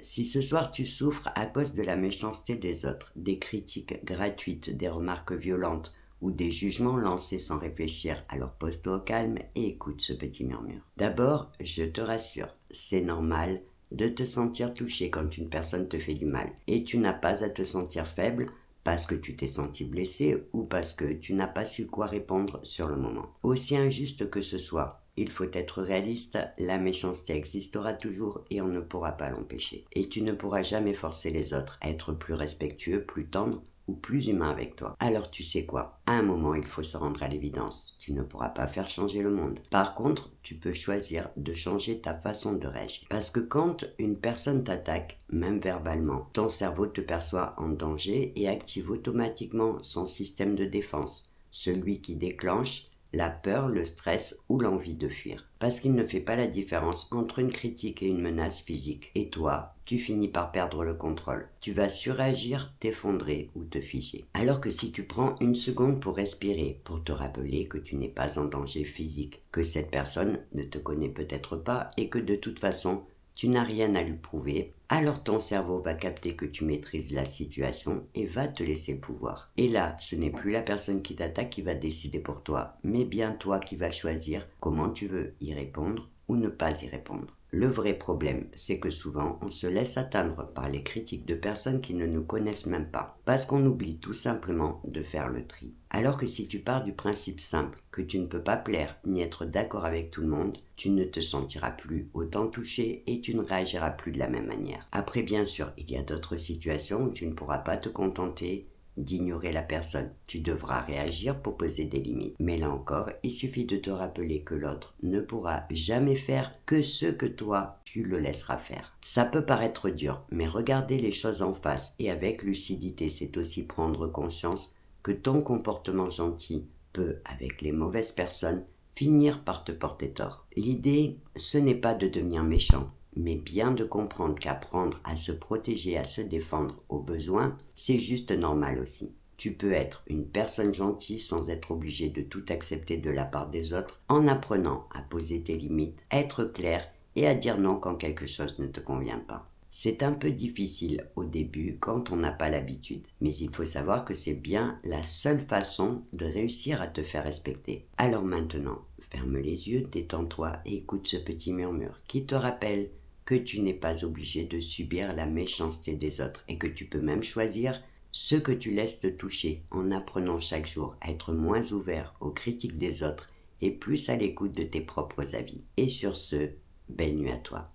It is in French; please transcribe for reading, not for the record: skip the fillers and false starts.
Si ce soir tu souffres à cause de la méchanceté des autres, des critiques gratuites, des remarques violentes ou des jugements lancés sans réfléchir, alors pose-toi au calme et écoute ce petit murmure. D'abord, je te rassure, c'est normal de te sentir touché quand une personne te fait du mal et tu n'as pas à te sentir faible parce que tu t'es senti blessé ou parce que tu n'as pas su quoi répondre sur le moment. Aussi injuste que ce soit, il faut être réaliste, la méchanceté existera toujours et on ne pourra pas l'empêcher. Et tu ne pourras jamais forcer les autres à être plus respectueux, plus tendres ou plus humains avec toi. Alors tu sais quoi? À un moment, il faut se rendre à l'évidence. Tu ne pourras pas faire changer le monde. Par contre, tu peux choisir de changer ta façon de réagir. Parce que quand une personne t'attaque, même verbalement, ton cerveau te perçoit en danger et active automatiquement son système de défense, celui qui déclenche la peur, le stress ou l'envie de fuir. Parce qu'il ne fait pas la différence entre une critique et une menace physique. Et toi, tu finis par perdre le contrôle. Tu vas surréagir, t'effondrer ou te figer. Alors que si tu prends une seconde pour respirer, pour te rappeler que tu n'es pas en danger physique, que cette personne ne te connaît peut-être pas et que de toute façon, tu n'as rien à lui prouver, alors ton cerveau va capter que tu maîtrises la situation et va te laisser le pouvoir. Et là, ce n'est plus la personne qui t'attaque qui va décider pour toi, mais bien toi qui vas choisir comment tu veux y répondre ou ne pas y répondre. Le vrai problème, c'est que souvent, on se laisse atteindre par les critiques de personnes qui ne nous connaissent même pas, parce qu'on oublie tout simplement de faire le tri. Alors que si tu pars du principe simple que tu ne peux pas plaire ni être d'accord avec tout le monde, tu ne te sentiras plus autant touché et tu ne réagiras plus de la même manière. Après, bien sûr, il y a d'autres situations où tu ne pourras pas te contenter d'ignorer la personne. Tu devras réagir pour poser des limites. Mais là encore, il suffit de te rappeler que l'autre ne pourra jamais faire que ce que toi, tu le laisseras faire. Ça peut paraître dur, mais regarder les choses en face et avec lucidité, c'est aussi prendre conscience que ton comportement gentil peut, avec les mauvaises personnes, finir par te porter tort. L'idée, ce n'est pas de devenir méchant, mais bien de comprendre qu'apprendre à se protéger, à se défendre au besoin, c'est juste normal aussi. Tu peux être une personne gentille sans être obligé de tout accepter de la part des autres, en apprenant à poser tes limites, à être clair et à dire non quand quelque chose ne te convient pas. C'est un peu difficile au début quand on n'a pas l'habitude, mais il faut savoir que c'est bien la seule façon de réussir à te faire respecter. Alors maintenant, ferme les yeux, détends-toi et écoute ce petit murmure qui te rappelle que tu n'es pas obligé de subir la méchanceté des autres et que tu peux même choisir ce que tu laisses te toucher en apprenant chaque jour à être moins ouvert aux critiques des autres et plus à l'écoute de tes propres avis. Et sur ce, belle nuit à toi.